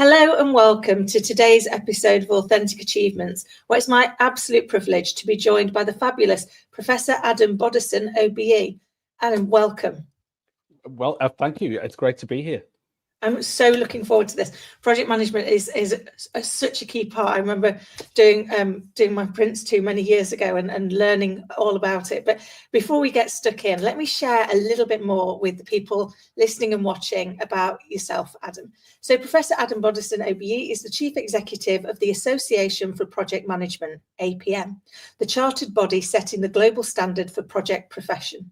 Hello and welcome to today's episode of Authentic Achievements, where it's my absolute privilege to be joined by the fabulous Professor Adam Boddison OBE. Adam, welcome. Well, thank you. It's great to be here. I'm so looking forward to this. Project management is such a key part. I remember doing my Prince 2 many years ago and learning all about it. But before we get stuck in, let me share a little bit more with the people listening and watching about yourself, Adam. So Professor Adam Boddison OBE is the Chief Executive of the Association for Project Management, APM, the chartered body setting the global standard for project profession.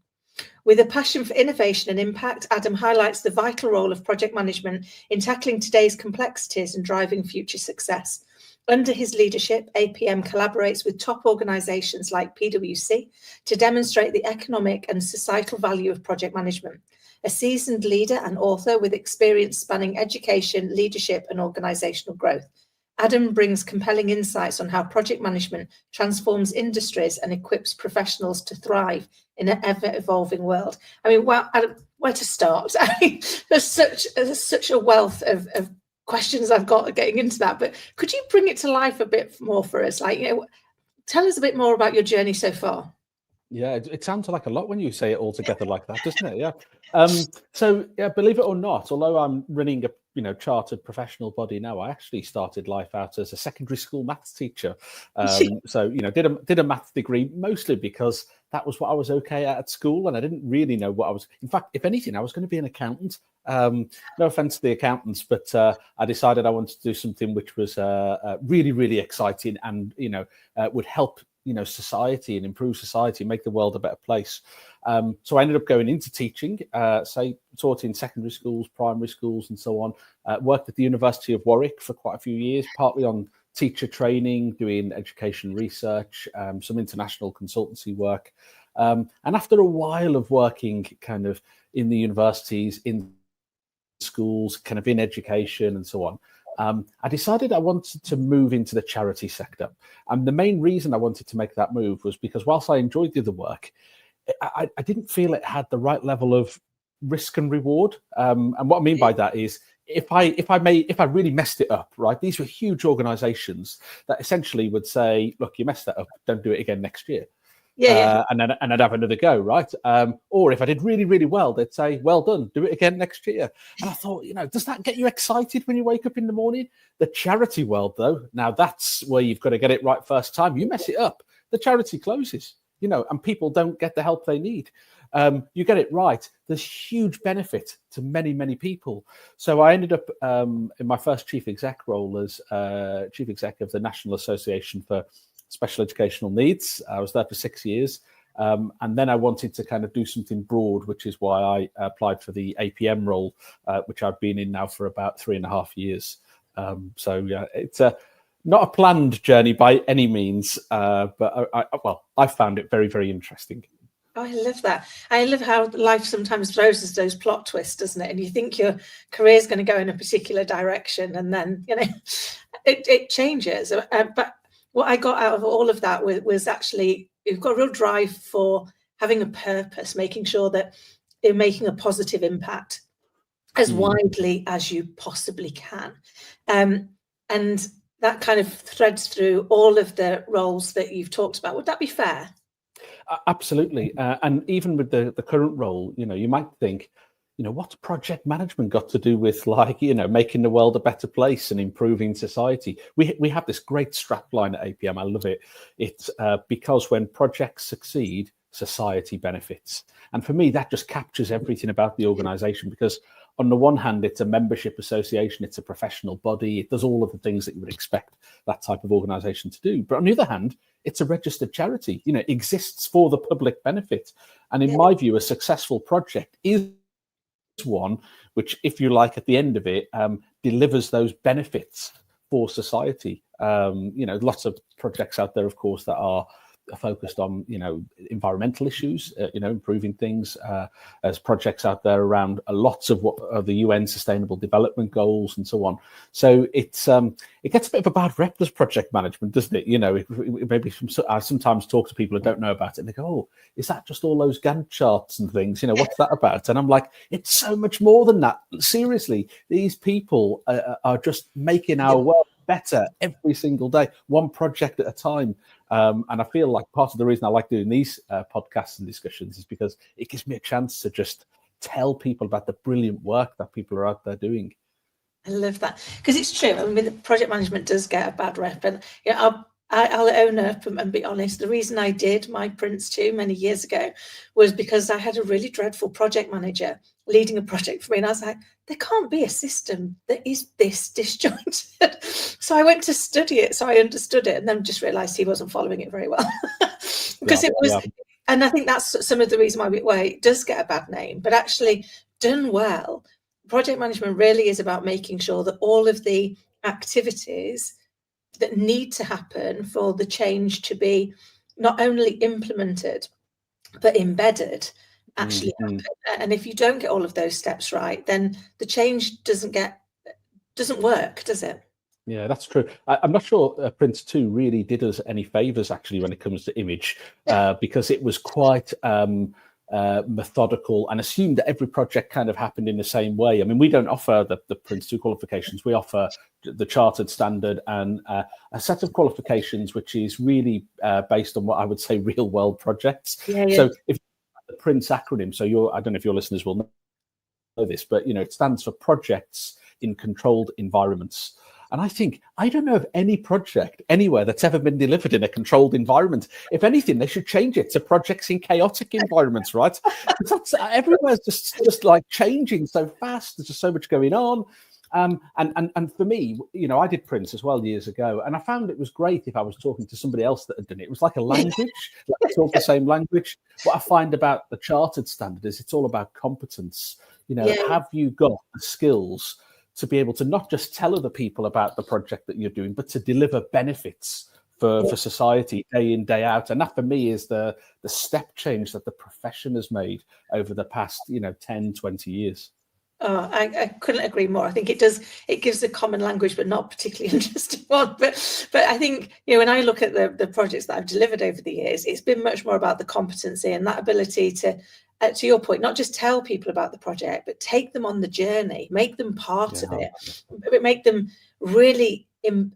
With a passion for innovation and impact, Adam highlights the vital role of project management in tackling today's complexities and driving future success. Under his leadership, APM collaborates with top organisations like PwC to demonstrate the economic and societal value of project management. A seasoned leader and author with experience spanning education, leadership and organisational growth, Adam brings compelling insights on how project management transforms industries and equips professionals to thrive in an ever-evolving world. I mean, wow, Adam, where to start? I mean, there's such a wealth of questions I've got getting into that, but could you bring it to life a bit more for us? Like, tell us a bit more about your journey so far. Yeah, it sounds like a lot when you say it all together like that, doesn't it? Yeah. So yeah, believe it or not, although I'm running a chartered professional body now, I actually started life out as a secondary school maths teacher. So did a maths degree mostly because that was what I was okay at school, and I didn't really know what I was. In fact, if anything, I was going to be an accountant. No offense to the accountants, but I decided I wanted to do something which was really, really exciting and would help society and improve society, make the world a better place. So I ended up going into teaching, taught in secondary schools, primary schools, and so on. Worked at the University of Warwick for quite a few years, partly on teacher training, doing education research, some international consultancy work. And after a while of working kind of in the universities, in schools, kind of in education and so on, I decided I wanted to move into the charity sector. And the main reason I wanted to make that move was because whilst I enjoyed the other work, I didn't feel it had the right level of risk and reward. And what I mean by that is if I really messed it up, right? These were huge organizations that essentially would say, look, you messed that up, don't do it again next year. And I'd have another go, right? Or if I did really, really well, they'd say, well done, do it again next year. And I thought, does that get you excited when you wake up in the morning? The charity world, though, now that's where you've got to get it right first time. You mess it up, the charity closes, and people don't get the help they need. You get it right, there's huge benefit to many, many people. So I ended up in my first chief exec role as chief exec of the National Association for Special Educational Needs. I was there for 6 years. And then I wanted to kind of do something broad, which is why I applied for the APM role, which I've been in now for about 3.5 years. So yeah, it's not a planned journey by any means, but I found it very, very interesting. Oh, I love that. I love how life sometimes throws us those plot twists, doesn't it? And you think your career is going to go in a particular direction, and then it changes. But what I got out of all of that was actually you've got a real drive for having a purpose, making sure that you're making a positive impact as widely as you possibly can. And that kind of threads through all of the roles that you've talked about. Would that be fair? Absolutely. And even with the current role, you might think, what's project management got to do with making the world a better place and improving society? We have this great strapline at APM. I love it. It's because when projects succeed, society benefits. And for me, that just captures everything about the organization, because on the one hand, it's a membership association, it's a professional body, it does all of the things that you would expect that type of organization to do. But on the other hand, it's a registered charity, exists for the public benefit. And in my view, a successful project is one which, if you like, at the end of it, delivers those benefits for society. Lots of projects out there, of course, that are focused on, environmental issues, improving things. There's projects out there around lots of what are the UN Sustainable Development Goals and so on. So it gets a bit of a bad rep as project management, doesn't it? I sometimes talk to people who don't know about it, and they go, "Oh, is that just all those Gantt charts and things? What's that about?" And I'm like, it's so much more than that. Seriously, these people are just making our world better every single day, one project at a time. And I feel like part of the reason I like doing these podcasts and discussions is because it gives me a chance to just tell people about the brilliant work that people are out there doing. I love that, because it's true. I mean, the project management does get a bad rep, and I'll own up and be honest. The reason I did my Prince 2 many years ago was because I had a really dreadful project manager leading a project for me, and I was like, there can't be a system that is this disjointed. So I went to study it, so I understood it, and then just realised he wasn't following it very well. Because it was, and I think that's some of the reason why it does get a bad name. But actually, done well, project management really is about making sure that all of the activities that need to happen for the change to be not only implemented but embedded actually happen. And if you don't get all of those steps right, then the change doesn't work, does it? Yeah, that's true. I'm not sure Prince 2 really did us any favors actually when it comes to image, because it was quite methodical and assumed that every project kind of happened in the same way. I mean, we don't offer the Prince 2 qualifications. We offer the Chartered Standard and a set of qualifications which is really based on what I would say real world projects. So if the Prince acronym, so I don't know if your listeners will know this, but it stands for Projects in Controlled Environments. And I don't know of any project anywhere that's ever been delivered in a controlled environment. If anything, they should change it to projects in chaotic environments, right? Everywhere's just like changing so fast. There's just so much going on. And for me, I did Prince as well years ago, and I found it was great if I was talking to somebody else that had done it. It was like a language, like I talk the same language. What I find about the Chartered Standard is it's all about competence. Have you got the skills to be able to not just tell other people about the project that you're doing, but to deliver benefits for society day in, day out? And that for me is the step change that the profession has made over the past 10, 20 years. Oh, I couldn't agree more. I think it gives a common language, but not particularly interesting one. But I think, when I look at the projects that I've delivered over the years, it's been much more about the competency and that ability to your point, not just tell people about the project, but take them on the journey, make them part of it, but make them really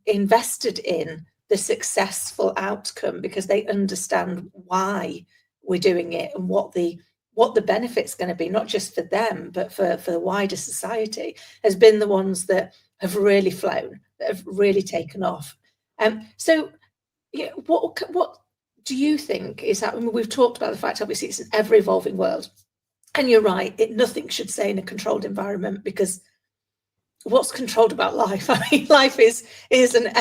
invested in the successful outcome, because they understand why we're doing it and what the benefit's going to be, not just for them, but for the wider society, has been the ones that have really flown, that have really taken off. So what do you think is that? I mean, we've talked about the fact, obviously, it's an ever-evolving world. And you're right, nothing should stay in a controlled environment, because what's controlled about life? I mean, life is an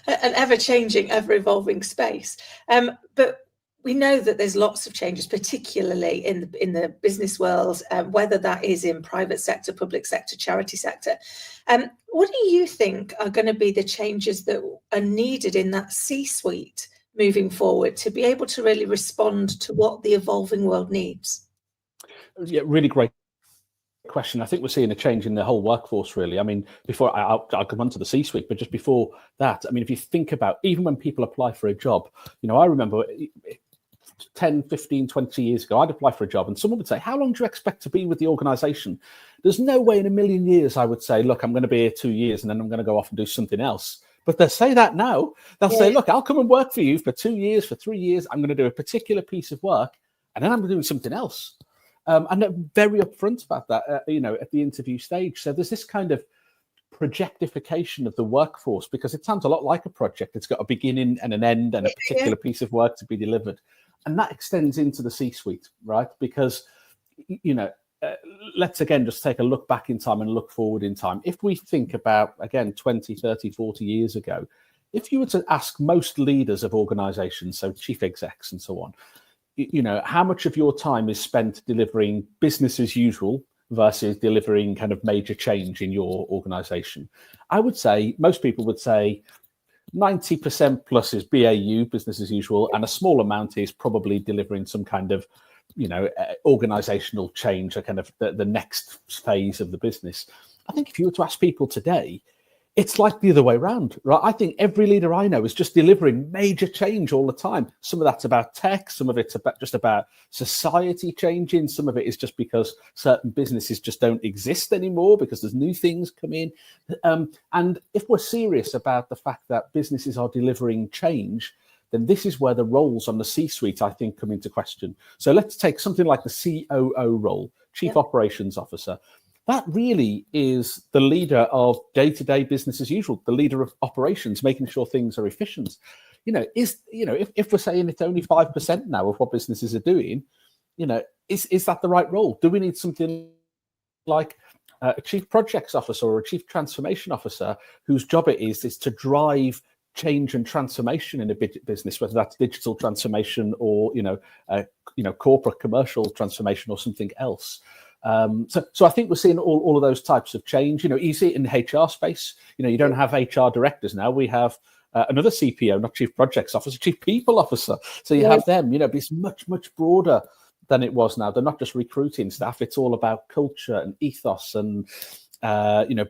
ever-changing, ever-evolving space. But we know that there's lots of changes, particularly in the business world, whether that is in private sector, public sector, charity sector. What do you think are going to be the changes that are needed in that C-suite moving forward to be able to really respond to what the evolving world needs? Yeah, really great question. I think we're seeing a change in the whole workforce, really. I mean, before I'll come on to the C-suite, but just before that, I mean, if you think about even when people apply for a job, I remember 10, 15, 20 years ago, I'd apply for a job and someone would say, how long do you expect to be with the organization? There's no way in a million years I would say, look, I'm going to be here 2 years and then I'm going to go off and do something else. But they'll say that now. They'll say, look, I'll come and work for you for 2 years, for 3 years. I'm going to do a particular piece of work and then I'm doing something else. And they're very upfront about that, at the interview stage. So there's this kind of projectification of the workforce, because it sounds a lot like a project. It's got a beginning and an end and a particular piece of work to be delivered. And that extends into the C-suite, right? Because, let's again just take a look back in time and look forward in time. If we think about, again, 20, 30, 40 years ago, if you were to ask most leaders of organizations, so chief execs and so on, how much of your time is spent delivering business as usual versus delivering kind of major change in your organization? I would say most people would say 90% plus is BAU, business as usual, and a small amount is probably delivering some kind of, organizational change, a kind of the next phase of the business. I think if you were to ask people today, it's like the other way around, right? I think every leader I know is just delivering major change all the time. Some of that's about tech, some of it's just about society changing, some of it is just because certain businesses just don't exist anymore because there's new things come in. And if we're serious about the fact that businesses are delivering change, then this is where the roles on the C-suite, I think, come into question. So let's take something like the COO role, Chief Operations Officer. That really is the leader of day-to-day business as usual, the leader of operations, making sure things are efficient. If we're saying it's only 5% now of what businesses are doing, is that the right role? Do we need something like a chief projects officer or a chief transformation officer whose job it is to drive change and transformation in a business, whether that's digital transformation or corporate commercial transformation or something else? So I think we're seeing all of those types of change. You see it in the HR space. You don't have HR directors now. We have another CPO, not chief projects officer, chief people officer. So you have them. But it's much broader than it was now. They're not just recruiting staff. It's all about culture and ethos and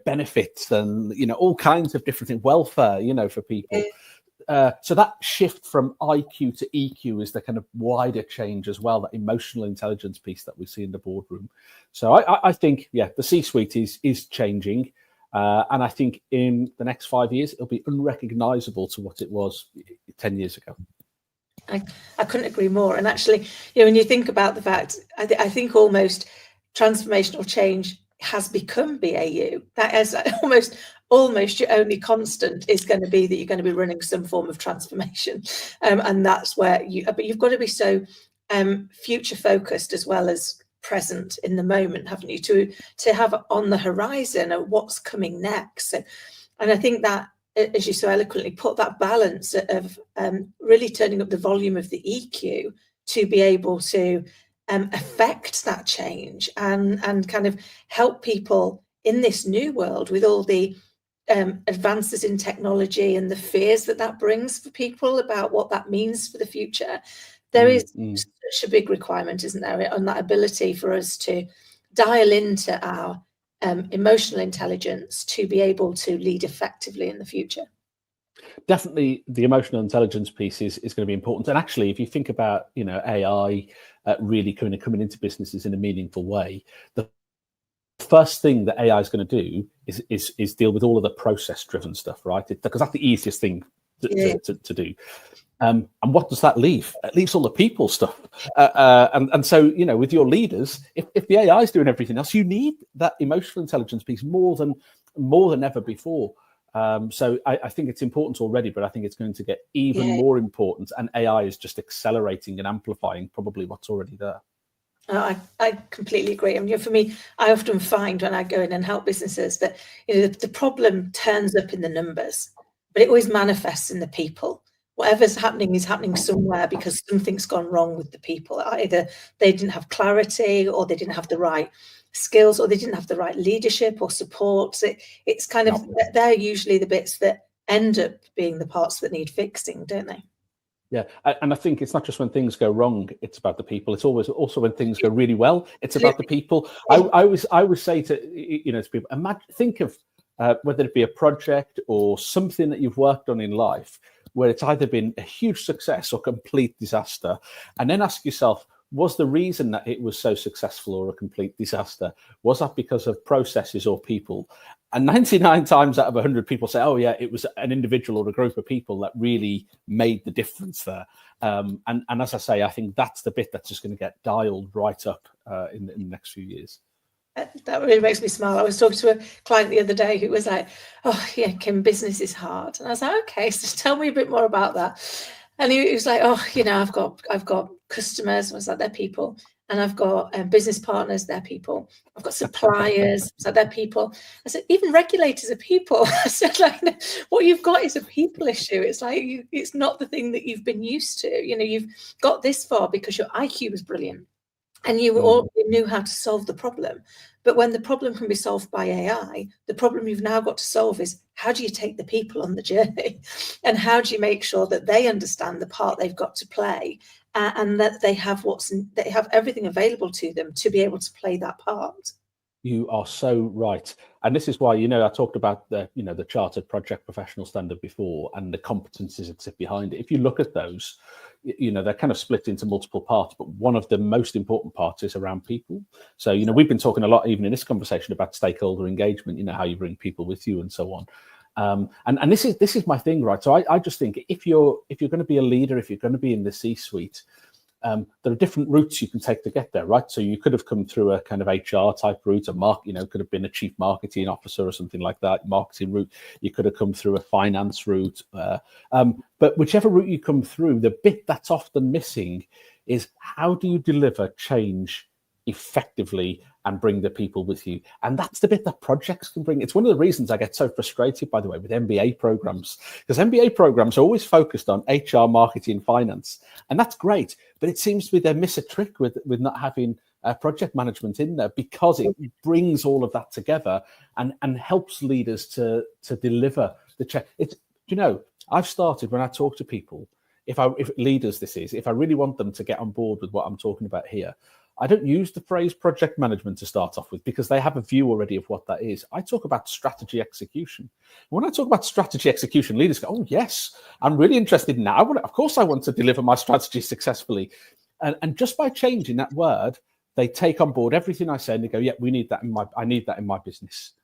benefits and all kinds of different things, welfare, for people. So that shift from IQ to EQ is the kind of wider change as well, that emotional intelligence piece that we see in the boardroom. So I think, the C-suite is changing. And I think in the next 5 years, it'll be unrecognizable to what it was 10 years ago. I couldn't agree more. And actually, when you think about the fact, I think almost transformational change has become BAU. That is almost your only constant is going to be that you're going to be running some form of transformation, and that's where but you've got to be so future focused as well as present in the moment, haven't you, to have on the horizon of what's coming next. So, and I think that, as you so eloquently put, that balance of really turning up the volume of the EQ to be able to affect that change and kind of help people in this new world with all the advances in technology and the fears that brings for people about what that means for the future. There is such a big requirement, isn't there, on that ability for us to dial into our emotional intelligence to be able to lead effectively in the future. Definitely the emotional intelligence piece is going to be important. And actually, if you think about, AI really coming into businesses in a meaningful way, the first thing that AI is going to do is deal with all of the process-driven stuff, right? Because that's the easiest thing to do. And what does that leave? It leaves all the people stuff. And so, with your leaders, if the AI is doing everything else, you need that emotional intelligence piece more than ever before. So I think it's important already, but I think it's going to get even more important. And AI is just accelerating and amplifying probably what's already there. I completely agree. I mean, for me, I often find when I go in and help businesses that the problem turns up in the numbers, but it always manifests in the people. Whatever's happening is happening somewhere because something's gone wrong with the people. Either they didn't have clarity, or they didn't have the right skills, or they didn't have the right leadership or support. So it's kind of, they're usually the bits that end up being the parts that need fixing, don't they? Yeah, and I think it's not just when things go wrong, it's about the people. It's always also when things go really well, it's about the people. I always say to people, think of whether it be a project or something that you've worked on in life, where it's either been a huge success or complete disaster, and then ask yourself, was the reason that it was so successful or a complete disaster, was that because of processes or people? And 99 times out of 100 people say, oh yeah, it was an individual or a group of people that really made the difference there. And as I say, I think that's the bit that's just going to get dialed right up in the next few years. That really makes me smile. I was talking to a client the other day who was like, oh yeah, Kim, business is hard. And I was like, okay, so tell me a bit more about that. And he was like, oh, I've got customers. I was like, they're people. And I've got business partners, they're people. I've got suppliers, so they're people. I said, even regulators are people. I said, like, what you've got is a people issue. It's like, it's not the thing that you've been used to. You've got this far because your IQ was brilliant. and you all knew how to solve the problem. But when the problem can be solved by AI, the problem you've now got to solve is, how do you take the people on the journey? And how do you make sure that they understand the part they've got to play, and that they have everything available to them to be able to play that part? You are so right. And this is why, I talked about the Chartered Project Professional Standard before, and the competencies that sit behind it. If you look at those, they're kind of split into multiple parts, but one of the most important parts is around people. So, we've been talking a lot, even in this conversation, about stakeholder engagement, how you bring people with you and so on. And this is my thing, right? So I just think if you're going to be a leader, if you're going to be in the C-suite, there are different routes you can take to get there, right? So you could have come through a kind of HR type route, could have been a chief marketing officer or something like that, marketing route. You could have come through a finance route. But whichever route you come through, the bit that's often missing is, how do you deliver change effectively and bring the people with you? And that's the bit that projects can bring. It's one of the reasons I get so frustrated, by the way, with MBA programs, because MBA programs are always focused on HR, marketing, finance, and that's great. But it seems to be they miss a trick with not having project management in there, because it brings all of that together and helps leaders to deliver the check. I've started, when I talk to people, if leaders, if I really want them to get on board with what I'm talking about here, I don't use the phrase project management to start off with, because they have a view already of what that is. I talk about strategy execution. When I talk about strategy execution, leaders go, oh, yes, I'm really interested now. Of course, I want to deliver my strategy successfully. And just by changing that word, they take on board everything I say, and they go, yeah, I need that in my business.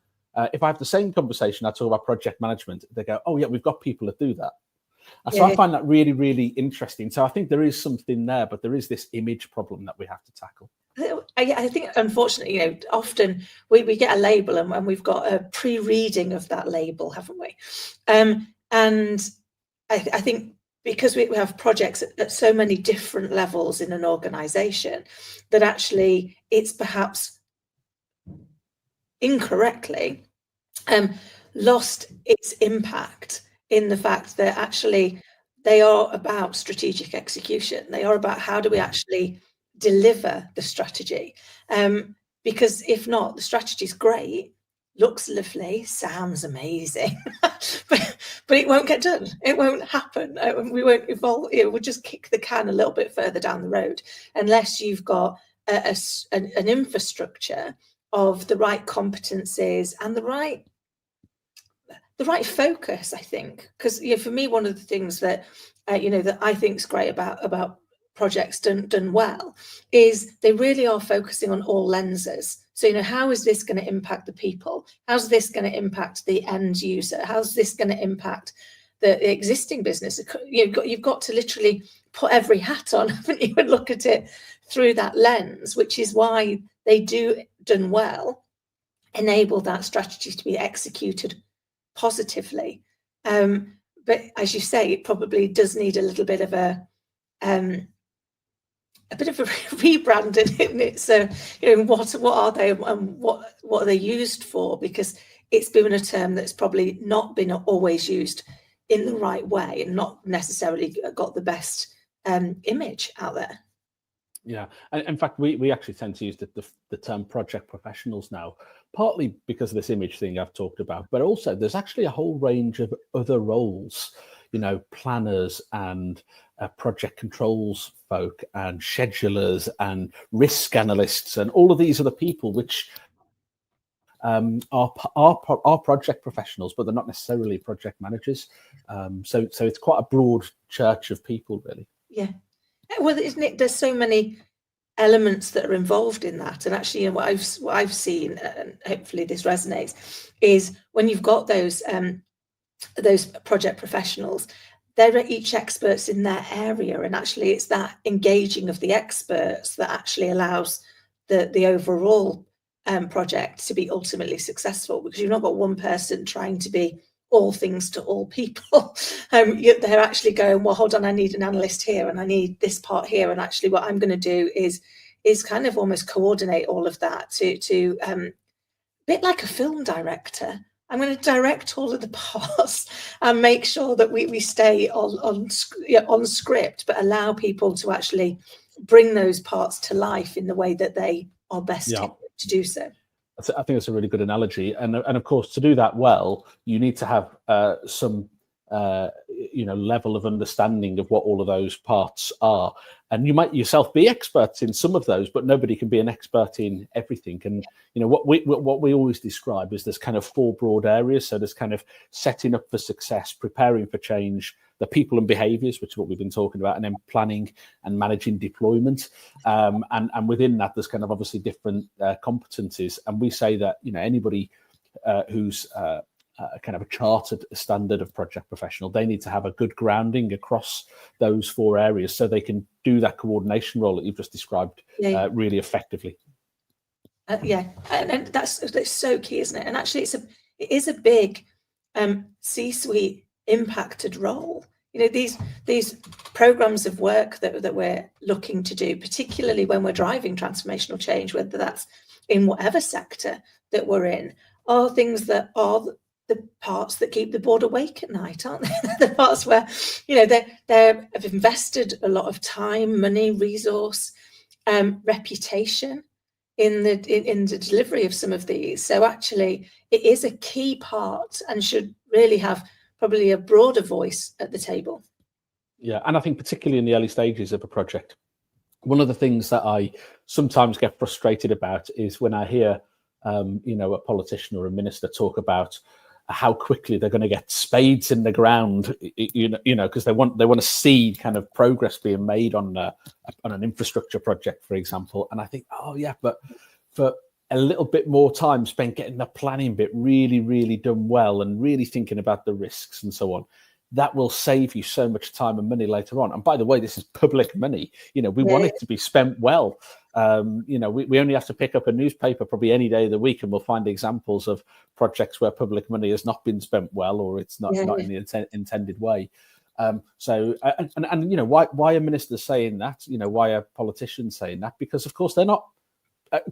If I have the same conversation, I talk about project management, they go, oh, yeah, we've got people that do that. And so I find that really, really interesting. So I think there is something there, but there is this image problem that we have to tackle. I think, unfortunately, often we get a label, and we've got a pre-reading of that label, haven't we? And I think because we have projects at so many different levels in an organisation, that actually it's perhaps incorrectly lost its impact, in the fact that actually they are about strategic execution. They are about, how do we actually deliver the strategy? Because if not, the strategy is great, looks lovely, sounds amazing, but it won't get done. It won't happen. We won't evolve. We'll just kick the can a little bit further down the road, unless you've got an infrastructure of the right competencies and the right focus, I think. Because for me, one of the things that that I think is great about projects done well is they really are focusing on all lenses. So how is this going to impact the people? How's this going to impact the end user? How's this going to impact the existing business? You've got to literally put every hat on, haven't you, and look at it through that lens, which is why they do, done well, enable that strategy to be executed positively. But as you say, it probably does need a little bit of a rebranding, isn't it? So what are they, and what are they used for? Because it's been a term that's probably not been always used in the right way, and not necessarily got the best image out there. Yeah, and in fact, we actually tend to use the term project professionals now, partly because of this image thing I've talked about, but also there's actually a whole range of other roles, planners and project controls folk and schedulers and risk analysts, and all of these are the people which are project professionals, but they're not necessarily project managers. So it's quite a broad church of people, really. Yeah. Well, isn't it? There's so many elements that are involved in that, and actually, what I've seen, and hopefully this resonates, is when you've got those project professionals, they're each experts in their area, and actually, it's that engaging of the experts that actually allows the overall project to be ultimately successful, because you've not got one person trying to be all things to all people. They're actually going, well, hold on, I need an analyst here, and I need this part here, and actually what I'm going to do is kind of almost coordinate all of that to a bit like a film director. I'm going to direct all of the parts and make sure that we stay on script, but allow people to actually bring those parts to life in the way that they are best to do so. I think that's a really good analogy, and of course, to do that well, you need to have some level of understanding of what all of those parts are, and you might yourself be experts in some of those, but nobody can be an expert in everything. And what we always describe is there's kind of 4 broad areas. So there's kind of setting up for success, preparing for change, the people and behaviors, which is what we've been talking about, and then planning and managing deployment. And within that, there's kind of obviously different competencies. And we say that, anybody who's kind of a chartered standard of project professional, they need to have a good grounding across those 4 areas so they can do that coordination role that you've just described really effectively. And that's so key, isn't it? And actually, it is a big C-suite impacted role. These programs of work that we're looking to do, particularly when we're driving transformational change, whether that's in whatever sector that we're in, are things that are the parts that keep the board awake at night, aren't they? The parts where they have invested a lot of time, money, resource, reputation in the delivery of some of these. So actually, it is a key part and should really have probably a broader voice at the table. Yeah, and I think particularly in the early stages of a project, one of the things that I sometimes get frustrated about is when I hear, a politician or a minister talk about how quickly they're going to get spades in the ground, because they want to see kind of progress being made on an infrastructure project, for example. And I think, but for a little bit more time spent getting the planning bit really, really done well and really thinking about the risks and so on, that will save you so much time and money later on. And by the way, this is public money. We want it to be spent well. We only have to pick up a newspaper probably any day of the week and we'll find examples of projects where public money has not been spent well, or it's not in the intended way. Why are ministers saying that? Why are politicians saying that? Because of course they're not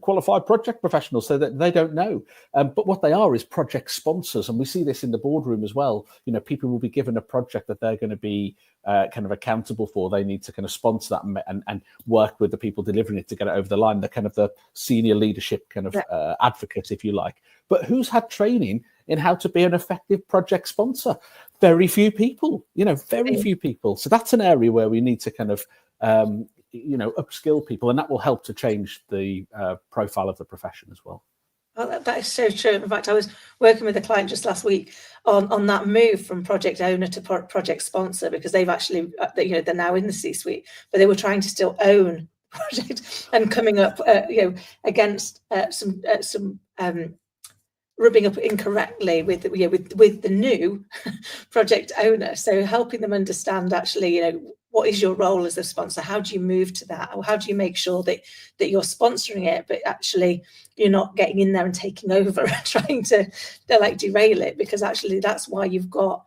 qualified project professionals, so that they don't know. But what they are is project sponsors, and we see this in the boardroom as well. People will be given a project that they're going to be kind of accountable for. They need to kind of sponsor that and work with the people delivering it to get it over the line. They're kind of the senior leadership kind of advocates, if you like. But who's had training in how to be an effective project sponsor? Very few people. Very few people. So that's an area where we need to kind of upskill people, and that will help to change the profile of the profession as well. Oh, that is so true. In fact, I was working with a client just last week on that move from project owner to project sponsor, because they've actually, they're now in the C-suite, but they were trying to still own project and coming up, against some rubbing up incorrectly with the new project owner. So helping them understand actually, what is your role as a sponsor? How do you move to that? Or how do you make sure that you're sponsoring it, but actually you're not getting in there and taking over and trying to derail it? Because actually that's why you've got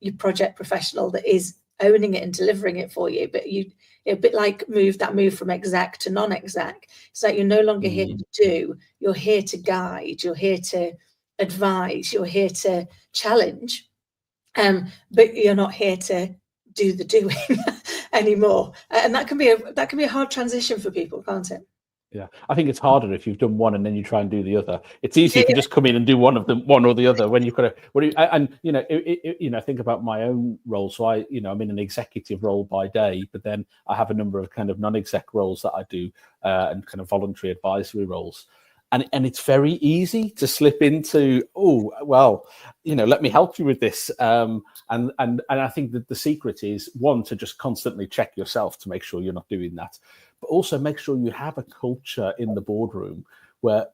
your project professional that is owning it and delivering it for you. But a bit like that move from exec to non-exec. It's like you're no longer here to do, you're here to guide, you're here to advise, you're here to challenge, but you're not here to do the doing anymore. And that can be a hard transition for people, can't it? Yeah, I think it's harder if you've done one and then you try and do the other. It's easy if you just come in and do one or the other. When you've got to, think about my own role. So I'm in an executive role by day, but then I have a number of kind of non-exec roles that I do, and kind of voluntary advisory roles. And it's very easy to slip into, let me help you with this. And I think that the secret is, one, to just constantly check yourself to make sure you're not doing that, but also make sure you have a culture in the boardroom where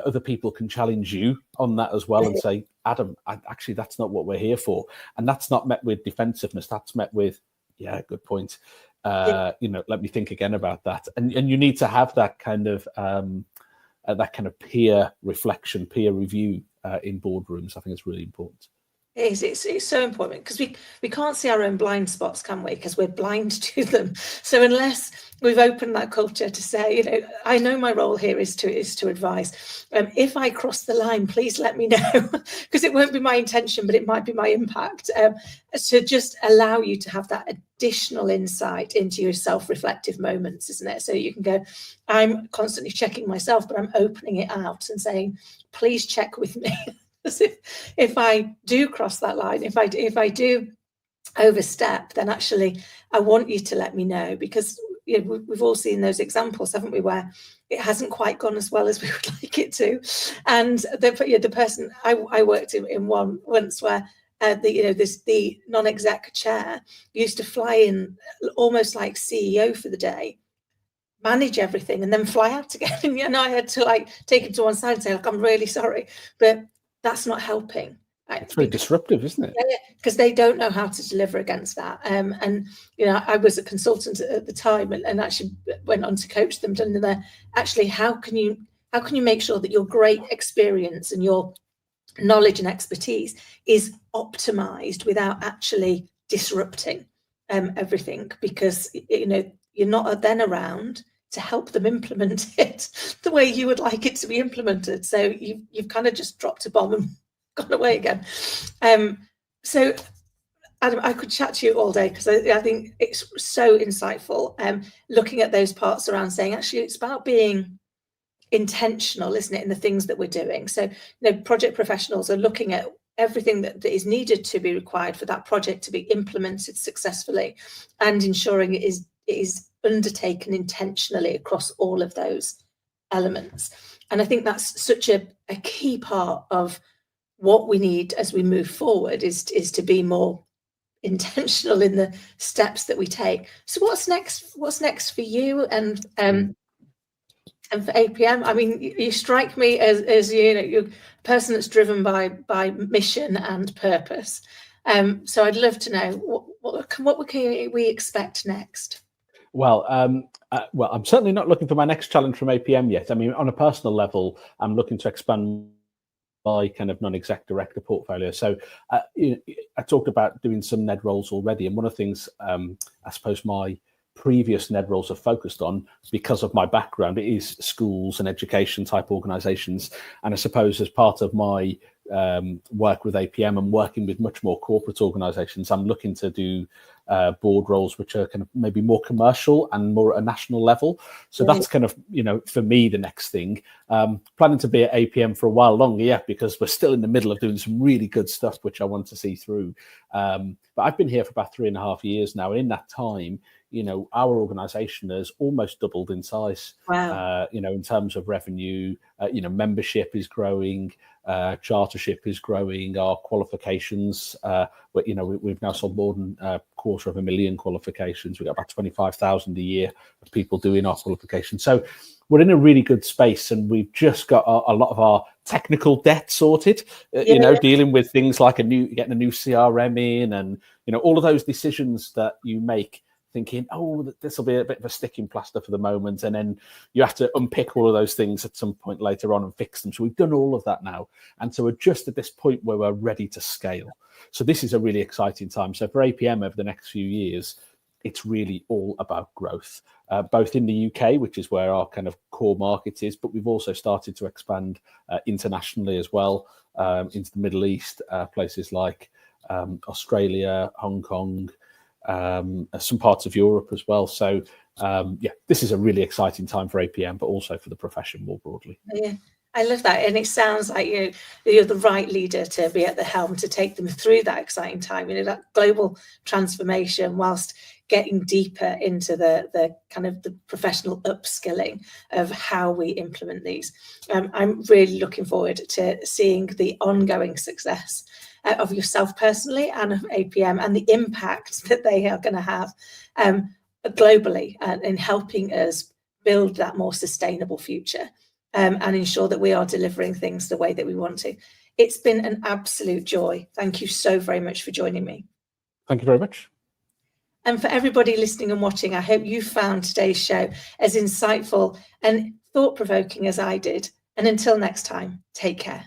other people can challenge you on that as well and say, Adam, actually, that's not what we're here for. And that's not met with defensiveness. That's met with, good point. Let me think again about that. And you need to have that kind of peer reflection, peer review in boardrooms. I think it's really important. It's so important, because we can't see our own blind spots, can we? Because we're blind to them. So unless we've opened that culture to say, you know, I know my role here is to advise. If I cross the line, please let me know, because it won't be my intention, but it might be my impact. To just allow you to have that additional insight into your self-reflective moments, isn't it? So you can go, I'm constantly checking myself, but I'm opening it out and saying, please check with me. If I do cross that line, if I do overstep, then actually I want you to let me know, because you know, we've all seen those examples, haven't we, where it hasn't quite gone as well as we would like it to. And the person I worked in one once, where the non-exec chair used to fly in almost like CEO for the day, manage everything, and then fly out again. And I had to like take him to one side and say, like, I'm really sorry, but that's not helping. It's very disruptive, isn't it? Yeah, because they don't know how to deliver against that. And you know, I was a consultant at the time, and actually went on to coach them. And they're actually, how can you make sure that your great experience and your knowledge and expertise is optimized without actually disrupting everything? Because you know, you're not then around to help them implement it the way you would like it to be implemented. So you've kind of just dropped a bomb and gone away again. So Adam, I could chat to you all day, because I think it's so insightful. Looking at those parts around saying, actually, it's about being intentional, isn't it, in the things that we're doing. So, you know, project professionals are looking at everything that is needed to be required for that project to be implemented successfully, and ensuring it is undertaken intentionally across all of those elements. And I think that's such a key part of what we need as we move forward, is to be more intentional in the steps that we take. So what's next for you and for APM? I mean, you strike me as you know, you're a person that's driven by mission and purpose. So I'd love to know what can we expect next? Well, I'm certainly not looking for my next challenge from APM yet. I mean, on a personal level, I'm looking to expand my kind of non-exec director portfolio. So I talked about doing some NED roles already, and one of the things I suppose my previous NED roles have focused on, because of my background, it is schools and education type organizations. And I suppose as part of my work with APM and working with much more corporate organizations, I'm looking to do board roles which are kind of maybe more commercial and more at a national level. So that's kind of, you know, for me, the next thing. Planning to be at APM for a while longer, yeah, because we're still in the middle of doing some really good stuff which I want to see through. But I've been here for about 3.5 years now. In that time, you know, our organization has almost doubled in size. Wow. You know, in terms of revenue, you know, membership is growing, chartership is growing, our qualifications, but you know, we've now sold more than 250,000 qualifications. We've got about 25,000 a year of people doing our qualifications. So we're in a really good space, and we've just got a lot of our technical debt sorted, you know, dealing with things like getting a new CRM in, and, you know, all of those decisions that you make thinking, oh, this will be a bit of a sticking plaster for the moment, and then you have to unpick all of those things at some point later on and fix them. So we've done all of that now, and so we're just at this point where we're ready to scale. So this is a really exciting time. So for APM over the next few years, it's really all about growth, both in the UK, which is where our kind of core market is, but we've also started to expand internationally as well, into the Middle East, places like Australia, Hong Kong, some parts of Europe as well. So yeah, this is a really exciting time for APM, but also for the profession more broadly. Yeah, I love that. And it sounds like you're the right leader to be at the helm to take them through that exciting time, you know, that global transformation, whilst getting deeper into the kind of the professional upskilling of how we implement these. I'm really looking forward to seeing the ongoing success of yourself personally and of APM, and the impact that they are going to have globally in helping us build that more sustainable future, and ensure that we are delivering things the way that we want to. It's been an absolute joy. Thank you so very much for joining me. Thank you very much. And for everybody listening and watching, I hope you found today's show as insightful and thought-provoking as I did. And until next time, take care.